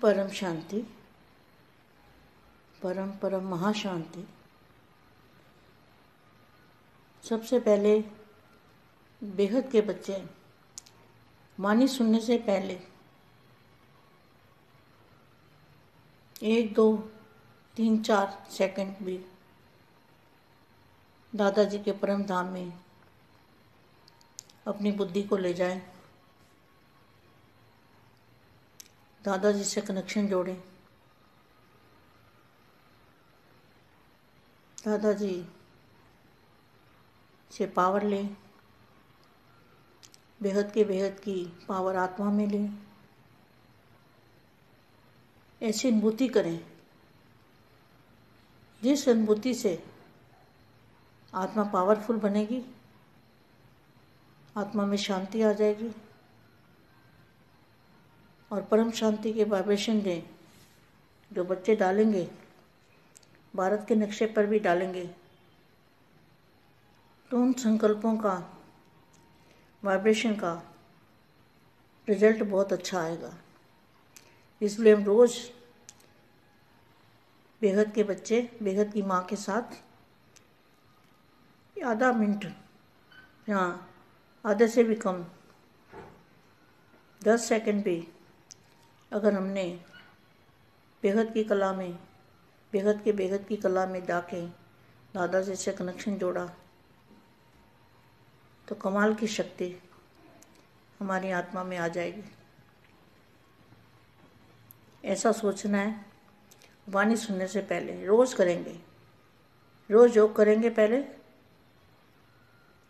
परम शांति, परम परम महाशांति। सबसे पहले बेहद के बच्चे वाणी सुनने से पहले 1, 2, 3, 4 सेकंड भी दादाजी के परम धाम में अपनी बुद्धि को ले जाएं, दादाजी से कनेक्शन जोड़ें, दादाजी से पावर लें, बेहद की पावर आत्मा में लें। ऐसी अनुभूति करें जिस अनुभूति से आत्मा पावरफुल बनेगी, आत्मा में शांति आ जाएगी और परम शांति के वाइब्रेशन दें जो बच्चे डालेंगे, भारत के नक्शे पर भी डालेंगे, तो उन संकल्पों का वाइब्रेशन का रिजल्ट बहुत अच्छा आएगा। इसलिए हम रोज़ बेहद के बच्चे बेहद की माँ के साथ आधा मिनट या आधे से भी कम 10 सेकंड भी अगर हमने बेहद की कला में बेहद की कला में जाके दादाजी से कनेक्शन जोड़ा तो कमाल की शक्ति हमारी आत्मा में आ जाएगी। ऐसा सोचना है वाणी सुनने से पहले। रोज़ करेंगे, रोज़ योग करेंगे पहले,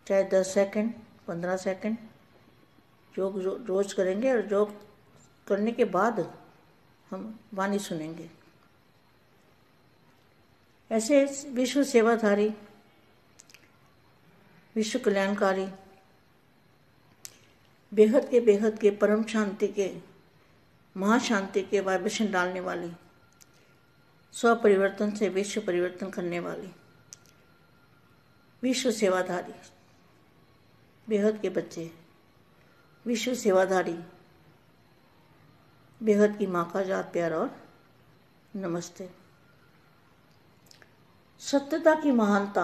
चाहे 10 सेकंड 15 सेकंड योग रोज़ करेंगे और योग करने के बाद हम वाणी सुनेंगे। ऐसे विश्व सेवाधारी, विश्व कल्याणकारी, बेहद के परम शांति के महाशांति के वाइब्रेशन डालने वाली, स्व परिवर्तन से विश्व परिवर्तन करने वाली विश्व सेवाधारी बेहद के बच्चे, विश्व सेवाधारी बेहद की माँ का याद प्यार और नमस्ते। सत्यता की महानता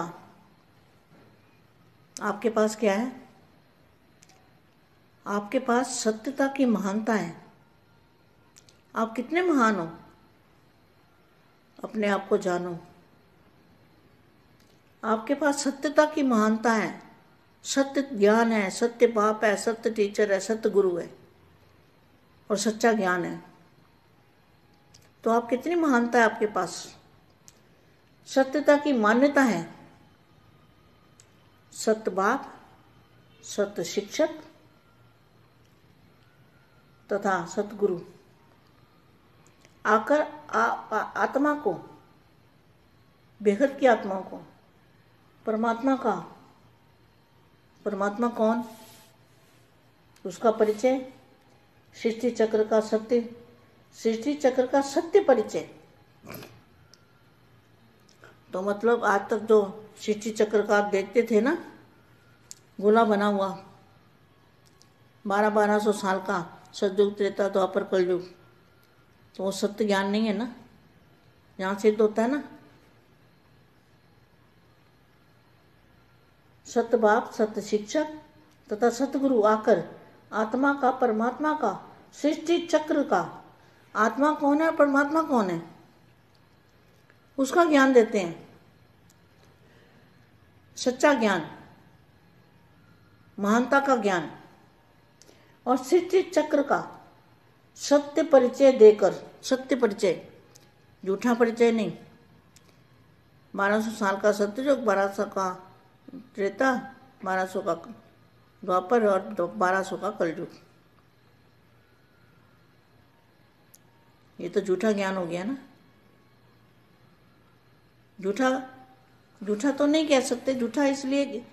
आपके पास क्या है? आपके पास सत्यता की महानता है। आप कितने महान हो, अपने आप को जानो। आपके पास सत्यता की महानता है, सत्य ज्ञान है, सत्य बाप है, सत्य टीचर है, सत्य गुरु है और सच्चा ज्ञान है। तो आप कितनी महानता है आपके पास? सत्यता की मान्यता है, सत्य बाप, सत्य शिक्षक तथा सतगुरु आकर आत्मा को, बेहद की आत्मा को, परमात्मा कौन, उसका परिचय, सृष्टि चक्र का सत्य परिचय। तो मतलब आज तक जो सृष्टि चक्र का आप देखते थे ना, गोला बना हुआ 1200 साल का, सतयुग त्रेता द्वापर कलयुग, तो वो सत्य ज्ञान नहीं है ना, यहाँ सिद्ध होता है ना। सत्य बाप, सत्य शिक्षक तथा सतगुरु आकर आत्मा का, परमात्मा का, सृष्टि चक्र का, आत्मा कौन है, परमात्मा कौन है, उसका ज्ञान देते हैं। सच्चा ज्ञान, महानता का ज्ञान और सृष्टि चक्र का सत्य परिचय देकर, सत्य परिचय, झूठा परिचय नहीं। 1200 साल का सत्ययुग, 1200 का त्रेता, 1200 का द्वापर और 1200 का कलयुग। ये तो झूठा ज्ञान हो गया ना। झूठा तो नहीं कह सकते, झूठा इसलिए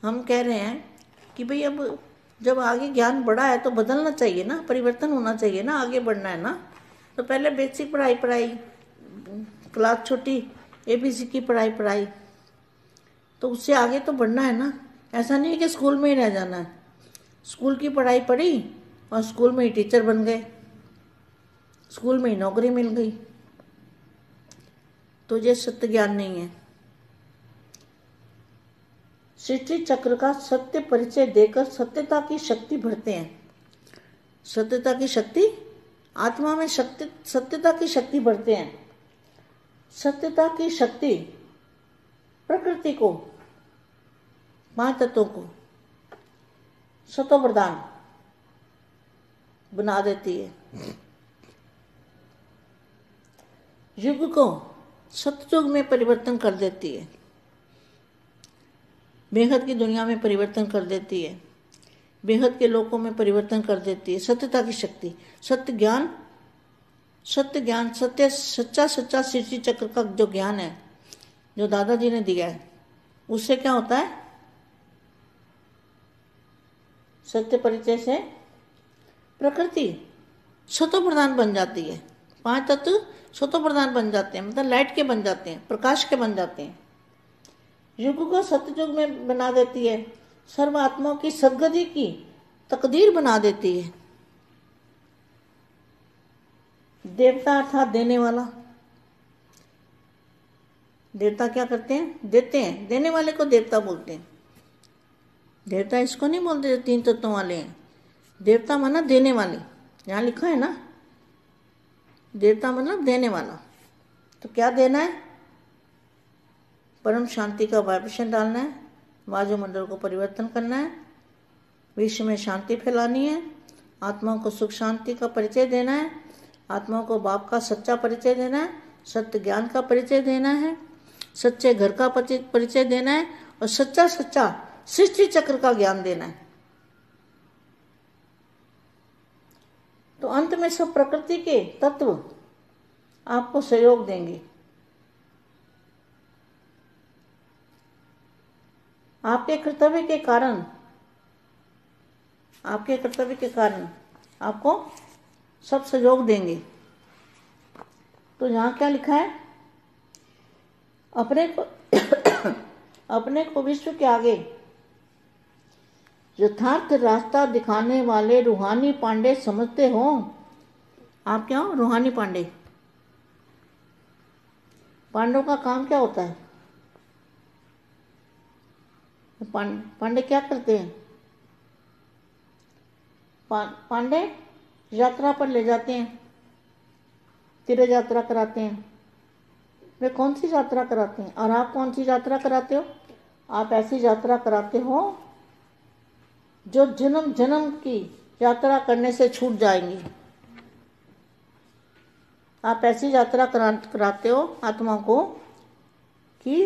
हम कह रहे हैं कि भाई अब जब आगे ज्ञान बढ़ा है तो बदलना चाहिए ना, परिवर्तन होना चाहिए ना, आगे बढ़ना है ना। तो पहले बेसिक पढ़ाई, क्लास छोटी ABC की पढ़ाई, तो उससे आगे तो बढ़ना है ना। ऐसा नहीं है कि स्कूल में ही रह जाना है। स्कूल की पढ़ाई पढ़ी और स्कूल में ही टीचर बन गए, स्कूल में नौकरी मिल गई, तो ये सत्य ज्ञान नहीं है। सृष्टि चक्र का सत्य परिचय देकर सत्यता की शक्ति भरते हैं। सत्यता की शक्ति, आत्मा में शक्ति, सत्यता की शक्ति भरते हैं। सत्यता की शक्ति प्रकृति को, 5 तत्वों को सतो प्रधान बना देती है। युग को सतयुग में परिवर्तन कर देती है। बेहद की दुनिया में परिवर्तन कर देती है। बेहद के लोकों में परिवर्तन कर देती है सत्यता की शक्ति। सत्य ज्ञान, सत्य सच्चा सृष्टि चक्र का जो ज्ञान है, जो दादाजी ने दिया है, उससे क्या होता है? सत्य परिचय से प्रकृति सतो प्रधान बन जाती है। 5 तत्व सतो प्रधान बन जाते हैं, मतलब लाइट के बन जाते हैं, प्रकाश के बन जाते हैं। युग को सतयुग में बना देती है। सर्व आत्माओं की सद्गति की तकदीर बना देती है। देवता अर्थात देने वाला। देवता क्या करते हैं? देते हैं। देने वाले को देवता बोलते हैं। देवता इसको नहीं बोलते जो 3 तत्वों वाले हैं। देवता माना देने वाले, यहाँ लिखा है ना, देवता मतलब देने वाला। तो क्या देना है? परम शांति का वाइब्रेशन डालना है, वायुमंडल को परिवर्तन करना है, विश्व में शांति फैलानी है, आत्माओं को सुख शांति का परिचय देना है, आत्माओं को बाप का सच्चा परिचय देना है, सत्य ज्ञान का परिचय देना है, सच्चे घर का परिचय देना है, और सच्चा सृष्टि चक्र का ज्ञान देना है। तो अंत में सब प्रकृति के तत्व आपको सहयोग देंगे। आपके कर्तव्य के कारण आपको सब सहयोग देंगे। तो यहाँ क्या लिखा है? अपने को विश्व के आगे यथार्थ रास्ता दिखाने वाले रूहानी पांडे समझते हो। आप क्या हो? रूहानी पांडे। पांडवों का काम क्या होता है? पांडे क्या करते हैं? पांडे यात्रा पर ले जाते हैं, तीर्थ यात्रा कराते हैं। वे कौन सी यात्रा कराते हैं? और आप कौन सी यात्रा कराते हो? आप ऐसी यात्रा कराते हो जो जन्म जन्म की यात्रा करने से छूट जाएंगी। आप ऐसी यात्रा कराते हो आत्मा को कि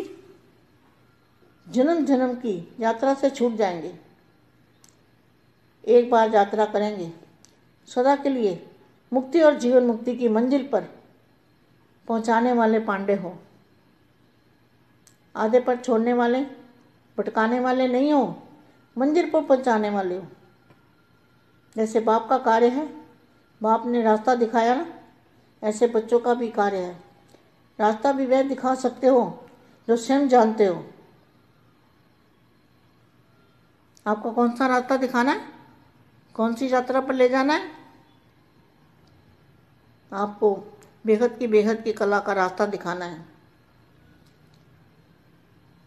जन्म जन्म की यात्रा से छूट जाएंगे। एक बार यात्रा करेंगे, सदा के लिए मुक्ति और जीवन मुक्ति की मंजिल पर पहुंचाने वाले पांडे हो। आधे पर छोड़ने वाले, भटकाने वाले नहीं हो, मंजिल पर पहुंचाने वाले हो। जैसे बाप का कार्य है, बाप ने रास्ता दिखाया ना, ऐसे बच्चों का भी कार्य है। रास्ता भी वह दिखा सकते हो जो स्वयं जानते हो। आपको कौन सा रास्ता दिखाना है? कौन सी यात्रा पर ले जाना है? आपको बेहद की कला का रास्ता दिखाना है।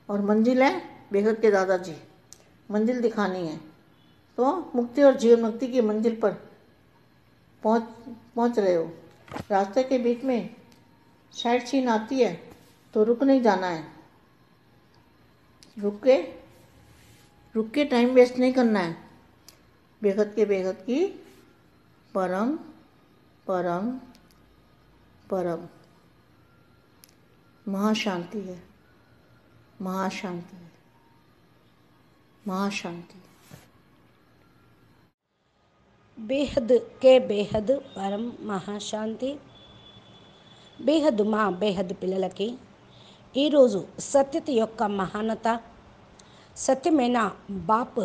और मंजिल है बेहद के दादाजी, मंजिल दिखानी है। तो मुक्ति और जीवन मुक्ति की मंजिल पर पहुंच रहे हो। रास्ते के बीच में साइड सीन आती है तो रुक नहीं जाना है। रुक के टाइम वेस्ट नहीं करना है। बेहद की परम परम परम महाशांति है। महाशांति है। महाशांति। बेहद के बेहद పరం మహాశాంతి. బేహద్ మా బేహద్ పిల్లలకి ఈరోజు సత్యత యొక్క మహానత, సత్యమైన బాప్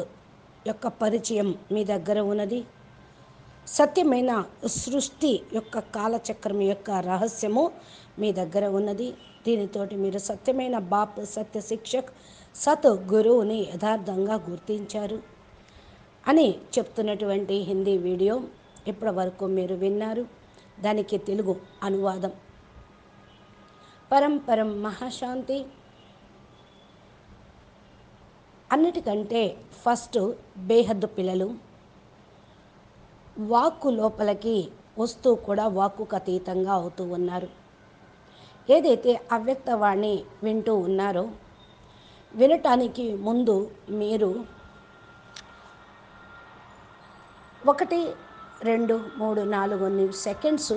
యొక్క పరిచయం మీ దగ్గర ఉన్నది. సత్యమైన సృష్టి యొక్క కాలచక్రం యొక్క రహస్యము మీ దగ్గర ఉన్నది. దీనితోటి మీరు సత్యమైన బాప్, సత్య శిక్షక్, సత్ గురువుని యథార్థంగా గుర్తించారు అని చెప్తున్నటువంటి హిందీ వీడియో ఇప్పటి వరకు మీరు విన్నారు. దానికి తెలుగు అనువాదం. పరం పరం మహాశాంతి. అన్నిటికంటే ఫస్ట్ బేహద్దు పిల్లలు వాక్కు లోపలికి వస్తూ కూడా వాక్కుకు అతీతంగా అవుతూ ఉన్నారు. ఏదైతే అవ్యక్తవాణి వింటూ ఉన్నారో, వినటానికి ముందు మీరు 1, 2, 3, 4 సెకండ్స్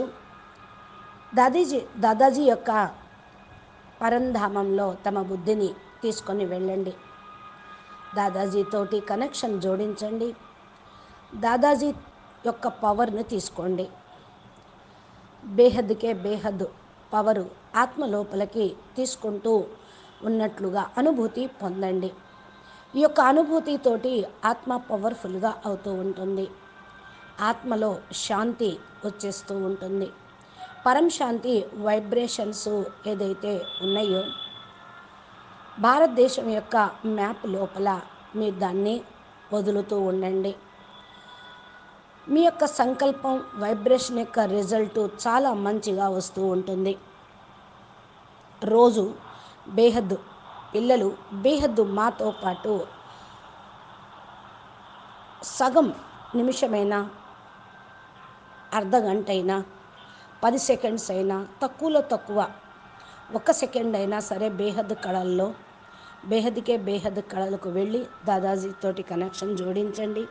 దాదాజీ యొక్క పరంధామంలో తమ బుద్ధిని తీసుకొని వెళ్ళండి. దాదాజీతోటి కనెక్షన్ జోడించండి. దాదాజీ యొక్క పవర్ను తీసుకోండి. బేహద్కే బేహద్ పవరు ఆత్మ లోపలికి తీసుకుంటూ ఉన్నట్లుగా అనుభూతి పొందండి. ఈ యొక్క అనుభూతితోటి ఆత్మ పవర్ఫుల్గా అవుతూ ఉంటుంది. ఆత్మలో శాంతి వచ్చేస్తూ ఉంటుంది. పరం శాంతి వైబ్రేషన్స్ ఏదైతే ఉన్నాయో, భారతదేశం యొక్క మ్యాప్ లోపల మీరు దాన్ని వదులుతూ ఉండండి. మీ యొక్క సంకల్పం వైబ్రేషన్ యొక్క రిజల్ట్ చాలా మంచిగా వస్తూ ఉంటుంది. రోజు బేహద్దు పిల్లలు బేహద్దు మాతో పాటు సగం నిమిషమైనా, అర్ధగంట అయినా, 10 సెకండ్స్ అయినా, తక్కువలో తక్కువ 1 సెకండ్ అయినా సరే బేహద్ కళల్లో బేహద్కే బేహద్ కళలకు వెళ్ళి దాదాజీతోటి కనెక్షన్ జోడించండి.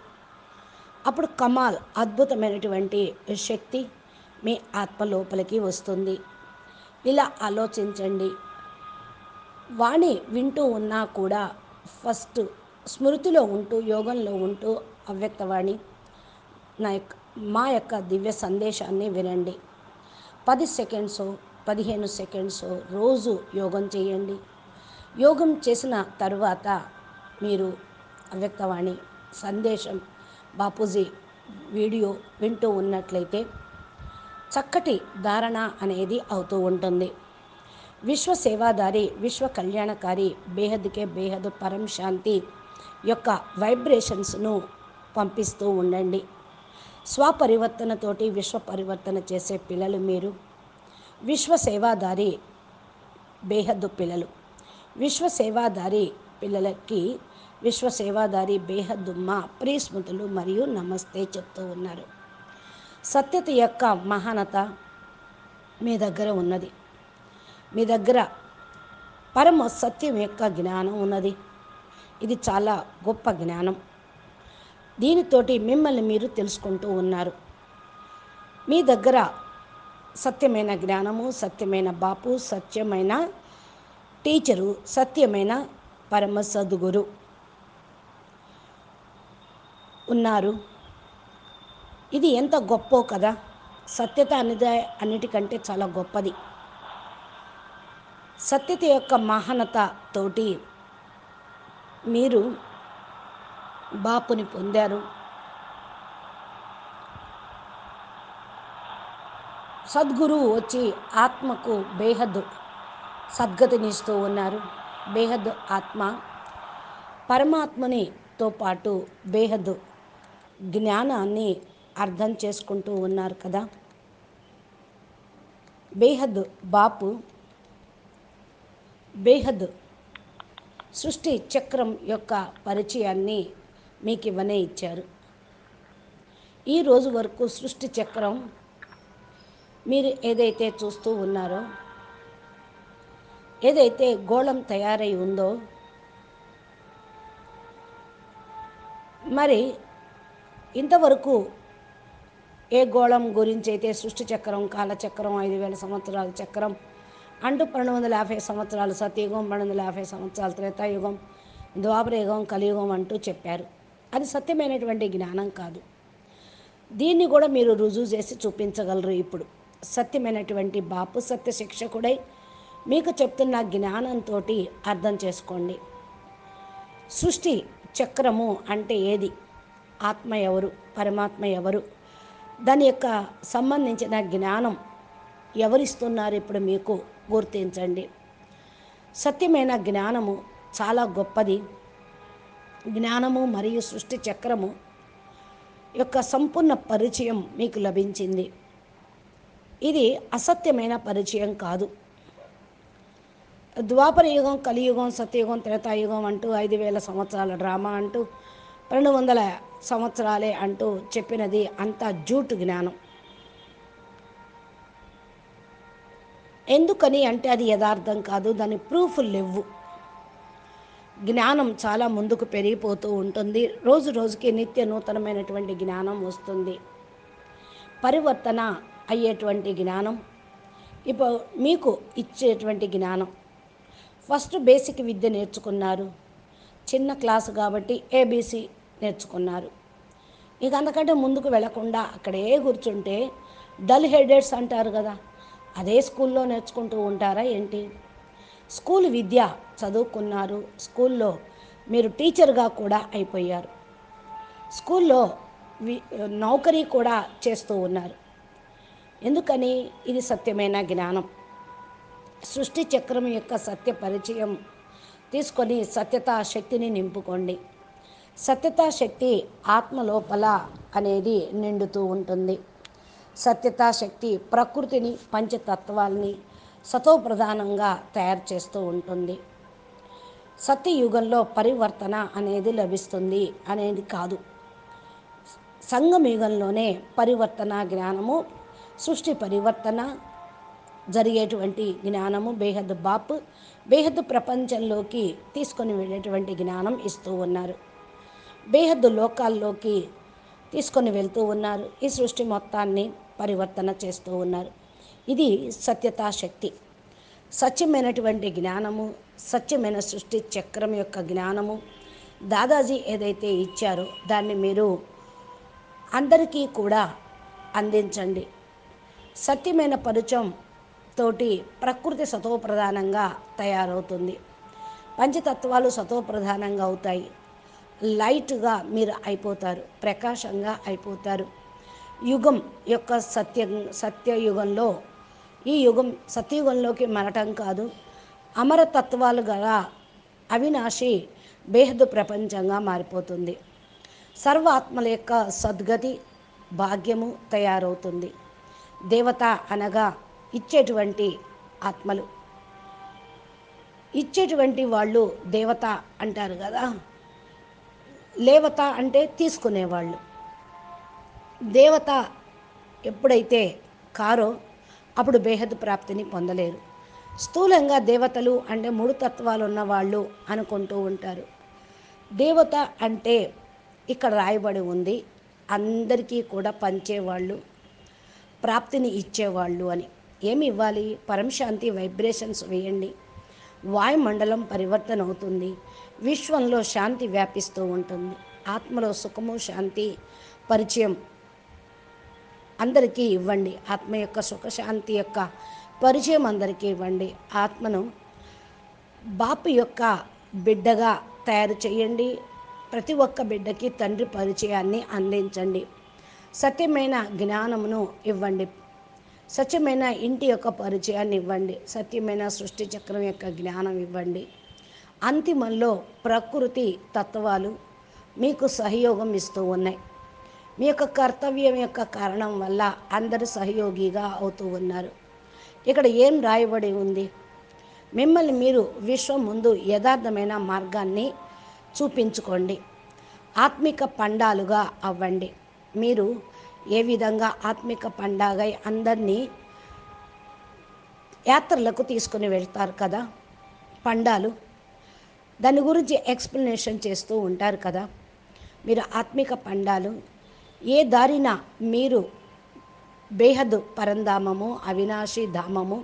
అప్పుడు కమాల్ అద్భుతమైనటువంటి శక్తి మీ ఆత్మ లోపలికి వస్తుంది. ఇలా ఆలోచించండి. వాణి వింటూ ఉన్నా కూడా ఫస్ట్ స్మృతిలో ఉంటూ, యోగంలో ఉంటూ అవ్యక్తవాణి మా యొక్క దివ్య సందేశాన్ని వినండి. 10 సెకండ్స్ 15 సెకండ్స్ రోజు యోగం చేయండి. యోగం చేసిన తరువాత మీరు అవ్యక్తవాణి సందేశం బాపూజీ వీడియో వింటూ ఉన్నట్లయితే చక్కటి ధారణ అనేది అవుతూ ఉంటుంది. విశ్వ సేవాదారి, విశ్వ కళ్యాణకారి బేహద్కే బేహద్ పరం శాంతి యొక్క వైబ్రేషన్స్ను పంపిస్తూ ఉండండి. స్వపరివర్తనతోటి విశ్వ పరివర్తన చేసే పిల్లలు మీరు. విశ్వ సేవాదారి బేహద్దు పిల్లలు. విశ్వ సేవాదారి పిల్లలకి విశ్వ సేవాదారి బేహద్దు మా ప్రియస్మృతులు మరియు నమస్తే చెప్తూ ఉన్నారు. సత్యత యొక్క మహానత మీ దగ్గర ఉన్నది. మీ దగ్గర పరమ సత్యం యొక్క జ్ఞానం ఉన్నది. ఇది చాలా గొప్ప జ్ఞానం. దీనితోటి మిమ్మల్ని మీరు తెలుసుకుంటూ ఉన్నారు. మీ దగ్గర సత్యమైన జ్ఞానము, సత్యమైన బాపు, సత్యమైన టీచరు, సత్యమైన పరమ సద్గురు ఉన్నారు. ఇది ఎంత గొప్పో కదా. సత్యత అనేది అన్నిటికంటే చాలా గొప్పది. సత్యత యొక్క మహానత తోటి మీరు బాపుని పొందారు. సద్గురువు వచ్చి ఆత్మకు బేహద్ సద్గతినిస్తూ ఉన్నారు. బేహద్ ఆత్మ పరమాత్మనితో పాటు బేహద్ జ్ఞానాన్ని అర్థం చేసుకుంటూ ఉన్నారు కదా. బేహద్ బాపు బేహద్ సృష్టి చక్రం యొక్క పరిచయాన్ని మీకు ఇవ్వనే ఇచ్చారు. ఈ రోజు వరకు సృష్టి చక్రం మీరు ఏదైతే చూస్తూ ఉన్నారో, ఏదైతే గోళం తయారై ఉందో, మరి ఇంతవరకు ఏ గోళం గురించి అయితే సృష్టి చక్రం, కాలచక్రం, 5000 సంవత్సరాల చక్రం అంటూ 1250 సంవత్సరాలు సత్యయుగం, 1250 సంవత్సరాలు త్రేతాయుగం, ద్వాపరయుగం, కలియుగం అంటూ చెప్పారు. అది సత్యమైనటువంటి జ్ఞానం కాదు. దీన్ని కూడా మీరు రుజువు చేసి చూపించగలరు. ఇప్పుడు సత్యమైనటువంటి బాపు సత్య శిక్షకుడై మీకు చెప్తున్న జ్ఞానంతో అర్థం చేసుకోండి. సృష్టి చక్రము అంటే ఏది, ఆత్మ ఎవరు, పరమాత్మ ఎవరు, దాని యొక్క సంబంధించిన జ్ఞానం ఎవరిస్తున్నారు ఇప్పుడు మీకు గుర్తించండి. సత్యమైన జ్ఞానము చాలా గొప్పది. జ్ఞానము మరియు సృష్టి చక్రము యొక్క సంపూర్ణ పరిచయం మీకు లభించింది. ఇది అసత్యమైన పరిచయం కాదు. ద్వాపర యుగం, కలియుగం, సత్యయుగం, త్రేతాయుగం అంటూ 5,000 సంవత్సరాల డ్రామా అంటూ 200 సంవత్సరాలే అంటూ చెప్పినది అంతా జూటు జ్ఞానం. ఎందుకని అంటే అది యథార్థం కాదు, దాని ప్రూఫ్లు లేవు. జ్ఞానం చాలా ముందుకు పెరిగిపోతూ ఉంటుంది, రోజు రోజుకి నిత్య నూతనమైనటువంటి జ్ఞానం వస్తుంది. పరివర్తన అయ్యేటువంటి జ్ఞానం ఇప్పుడు మీకు ఇచ్చేటువంటి జ్ఞానం. ఫస్ట్ బేసిక్ విద్య నేర్చుకున్నారు, చిన్న క్లాసు కాబట్టి ఏబీసీ నేర్చుకున్నారు. ఇక అంతకంటే ముందుకు వెళ్లకుండా అక్కడే కూర్చుంటే డల్ హెడెడ్స్ అంటారు కదా, అదే స్కూల్లో నేర్చుకుంటూ ఉంటారా ఏంటి? స్కూల్ విద్య చదువుకున్నారు, స్కూల్లో మీరు టీచర్గా కూడా అయిపోయారు, స్కూల్లో నౌకరీ కూడా చేస్తూ ఉన్నారు. ఎందుకని? ఇది సత్యమైన జ్ఞానం. సృష్టి చక్రం యొక్క సత్య పరిచయం తీసుకొని సత్యతా శక్తిని నింపుకోండి. సత్యతా శక్తి ఆత్మ లోపల అనేది నిండుతూ ఉంటుంది. సత్యతా శక్తి ప్రకృతిని, పంచతత్వాల్ని సతోప్రధానంగా తయారు చేస్తూ ఉంటుంది. సత్యయుగంలో పరివర్తన అనేది లభిస్తుంది అనేది కాదు, సంగమయుగంలోనే పరివర్తన జ్ఞానము, సృష్టి పరివర్తన జరిగేటువంటి జ్ఞానము బేహద్ బాప్ బేహద్ ప్రపంచంలోకి తీసుకొని వెళ్ళేటువంటి జ్ఞానం ఇస్తూ ఉన్నారు. బేహద్దు లోకాల్లోకి తీసుకొని వెళ్తూ ఉన్నారు. ఈ సృష్టి మొత్తాన్ని పరివర్తన చేస్తూ ఉన్నారు. ఇది సత్యతా శక్తి. సత్యమైనటువంటి జ్ఞానము, సత్యమైన సృష్టి చక్రం యొక్క జ్ఞానము దాదాజీ ఏదైతే ఇచ్చారో దాన్ని మీరు అందరికీ కూడా అందించండి. సత్యమైన పరిచయం తోటి ప్రకృతి సతోప్రధానంగా తయారవుతుంది, పంచతత్వాలు సతోప్రధానంగా అవుతాయి, లైట్గా మీరు అయిపోతారు, ప్రకాశంగా అయిపోతారు. యుగం యొక్క సత్యయుగంలో ఈ యుగం సత్యయుగంలోకి మరటం కాదు, అమరతత్వాలు గల అవినాశి బేహద్దు ప్రపంచంగా మారిపోతుంది. సర్వాత్మల యొక్క సద్గతి భాగ్యము తయారవుతుంది. దేవత అనగా ఇచ్చేటువంటి ఆత్మలు, ఇచ్చేటువంటి వాళ్ళు దేవత అంటారు కదా. లేవత అంటే తీసుకునేవాళ్ళు. దేవత ఎప్పుడైతే కారో అప్పుడు బేహద్ ప్రాప్తిని పొందలేరు. స్థూలంగా దేవతలు అంటే 3 తత్వాలు ఉన్నవాళ్ళు అనుకుంటూ ఉంటారు. దేవత అంటే ఇక్కడ రాయబడి ఉంది, అందరికీ కూడా పంచేవాళ్ళు, ప్రాప్తిని ఇచ్చేవాళ్ళు అని. ఏమి ఇవ్వాలి? పరమశాంతి వైబ్రేషన్స్ వేయండి, వాయుమండలం పరివర్తన అవుతుంది, విశ్వంలో శాంతి వ్యాపిస్తూ ఉంటుంది, ఆత్మలో సుఖము శాంతి పరిచయం అందరికీ ఇవ్వండి. ఆత్మ యొక్క సుఖశాంతి యొక్క పరిచయం అందరికీ ఇవ్వండి. ఆత్మను బాపు యొక్క బిడ్డగా తయారు చేయండి. ప్రతి ఒక్క బిడ్డకి తండ్రి పరిచయాన్ని అందించండి. సత్యమైన జ్ఞానమును ఇవ్వండి, సత్యమైన ఇంటి యొక్క పరిచయాన్ని ఇవ్వండి, సత్యమైన సృష్టి చక్రం యొక్క జ్ఞానం ఇవ్వండి. అంతిమంలో ప్రకృతి తత్వాలు మీకు సహయోగం ఇస్తూ ఉన్నాయి. మీ యొక్క కర్తవ్యం యొక్క కారణం వల్ల అందరూ సహయోగిగా అవుతూ ఉన్నారు. ఇక్కడ ఏం రాయబడి ఉంది? మిమ్మల్ని మీరు విశ్వం ముందు యథార్థమైన మార్గాన్ని చూపించుకోండి, ఆత్మిక పండాలుగా అవ్వండి. మీరు ఏ విధంగా ఆత్మిక పండాగై అందరినీ యాత్రలకు తీసుకుని వెళ్తారు కదా, పండాలు, దాని గురించి ఎక్స్ప్లెనేషన్ చేస్తూ ఉంటారు కదా. మీరు ఆత్మిక పండాలు, ఏ దారిన మీరు బేహద్ పరంధామము, అవినాశి ధామము,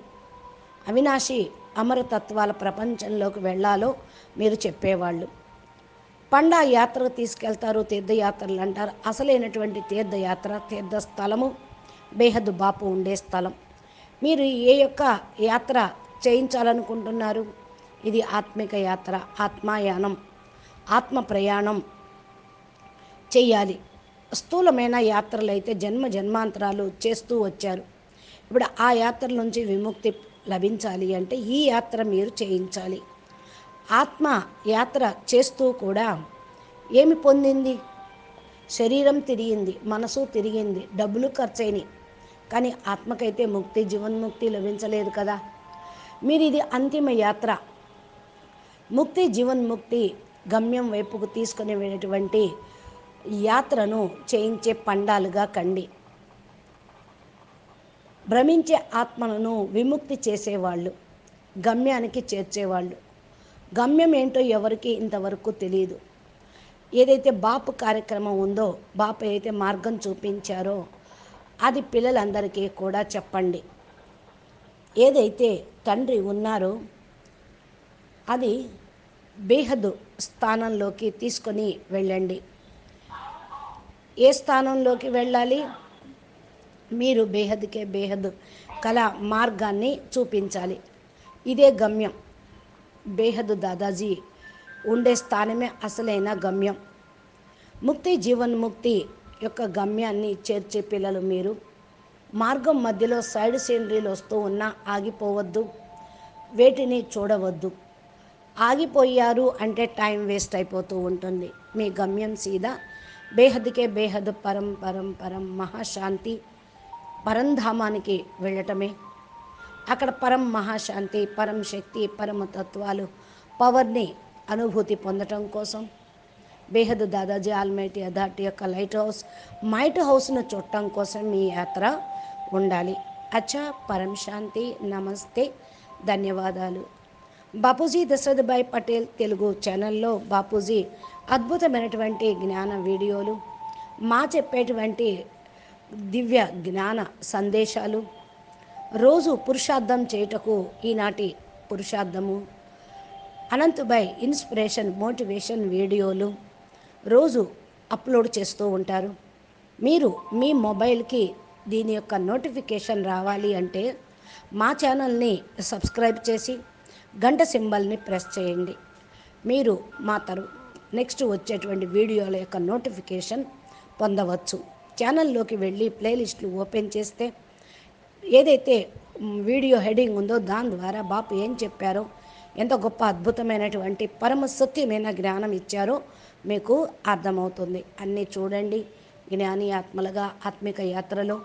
అవినాశి అమరతత్వాల ప్రపంచంలోకి వెళ్ళాలో మీరు చెప్పేవాళ్ళు. పండా యాత్రకు తీసుకెళ్తారు, తీర్థయాత్రలు అంటారు. అసలైనటువంటి తీర్థయాత్ర, తీర్థస్థలము బేహద్ బాపు ఉండే స్థలం. మీరు ఏ యొక్క యాత్ర చేయించాలనుకుంటున్నారు? ఇది ఆత్మిక యాత్ర, ఆత్మాయానం, ఆత్మ ప్రయాణం చెయ్యాలి. స్థూలమైన యాత్రలు అయితే జన్మ జన్మాంతరాలు చేస్తూ వచ్చారు. ఇప్పుడు ఆ యాత్ర నుంచి విముక్తి లభించాలి అంటే ఈ యాత్ర మీరు చేయించాలి. ఆత్మ యాత్ర చేస్తూ కూడా ఏమి పొందింది? శరీరం తిరిగింది, మనసు తిరిగింది, డబ్బులు ఖర్చయినాయి, కానీ ఆత్మకైతే ముక్తి, జీవన్ముక్తి లభించలేదు కదా. మీరు ఇది అంతిమ యాత్ర, ముక్తి జీవన్ముక్తి గమ్యం వైపుకు తీసుకుని వెళ్ళేటువంటి యాత్రను చేయించే పండాలుగా కండి. భ్రమించే ఆత్మలను విముక్తి చేసేవాళ్ళు, గమ్యానికి చేర్చేవాళ్ళు. గమ్యం ఏంటో ఎవరికి ఇంతవరకు తెలియదు. ఏదైతే బాపు కార్యక్రమం ఉందో, బాపు అయితే మార్గం చూపించారో అది పిల్లలందరికీ కూడా చెప్పండి. ఏదైతే తండ్రి ఉన్నారో అది బేహద్దు స్థానంలోకి తీసుకొని వెళ్ళండి. ఏ స్థానంలోకి వెళ్ళాలి? మీరు బేహద్దుకే బేహద్దు కళ మార్గాన్ని చూపించాలి. ఇదే గమ్యం. బేహద్దు దాదాజీ ఉండే స్థానమే అసలైన గమ్యం. ముక్తి జీవన్ముక్తి యొక్క గమ్యాన్ని చేర్చే పిల్లలు మీరు. మార్గం మధ్యలో సైడ్ సీనరీలు వస్తూ ఉన్నా ఆగిపోవద్దు, వేటిని చూడవద్దు. ఆగిపోయారు అంటే టైం వేస్ట్ అయిపోతూ ఉంటుంది. మీ గమ్యం సీదా బేహద్దుకే బేహద్దు పరం పరం పరం మహాశాంతి పరంధామానికి వెళ్ళటమే. అక్కడ పరం మహాశాంతి, పరం శక్తి, పరమ తత్వాలు, పవర్ని అనుభూతి పొందటం కోసం బేహద్దు దాదాజీ ఆల్మైటీ అథారిటీ యొక్క లైట్ హౌస్, మైట్ హౌస్ను చూడటం కోసం మీ యాత్ర ఉండాలి. అచ్చా, పరం శాంతి, నమస్తే, ధన్యవాదాలు. బాపూజీ దశరథభాయ్ పటేల్ తెలుగు ఛానల్లో బాపూజీ అద్భుతమైనటువంటి జ్ఞాన వీడియోలు, మా చెప్పేటువంటి దివ్య జ్ఞాన సందేశాలు, రోజు పురుషార్థం చేయుటకు ఈనాటి పురుషార్థము, అనంతభాయ్ ఇన్స్పిరేషన్ మోటివేషన్ వీడియోలు రోజు అప్లోడ్ చేస్తూ ఉంటారు. మీరు మీ మొబైల్కి దీని యొక్క నోటిఫికేషన్ రావాలి అంటే మా ఛానల్ని సబ్స్క్రైబ్ చేసి గంట సింబల్ని ప్రెస్ చేయండి. మీరు మా నెక్స్ట్ వచ్చేటువంటి వీడియోల యొక్క నోటిఫికేషన్ పొందవచ్చు. ఛానల్లోకి వెళ్ళి ప్లేలిస్టులు ఓపెన్ చేస్తే ఏదైతే వీడియో హెడింగ్ ఉందో దాని ద్వారా బాపు ఏం చెప్పారో, ఎంత గొప్ప అద్భుతమైనటువంటి పరమ సత్యమైన జ్ఞానం ఇచ్చారో మీకు అర్థమవుతుంది. అన్నీ చూడండి. జ్ఞాని ఆత్మలుగా ఆత్మిక యాత్రలో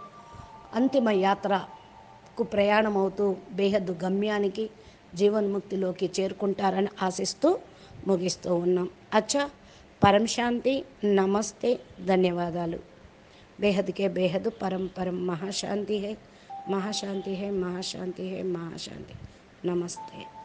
అంతిమ యాత్రకు ప్రయాణమవుతూ బేహద్దు గమ్యానికి జీవన్ముక్తిలోకి చేరుకుంటారని ఆశిస్తూ ముగిస్తూ ఉన్నాం. అచ్చా, పరం శాంతి, నమస్తే, ధన్యవాదాలు. बेहद के बेहद परम परम महाशांति है, महाशांति है, महाशांति है, महाशांति। नमस्ते।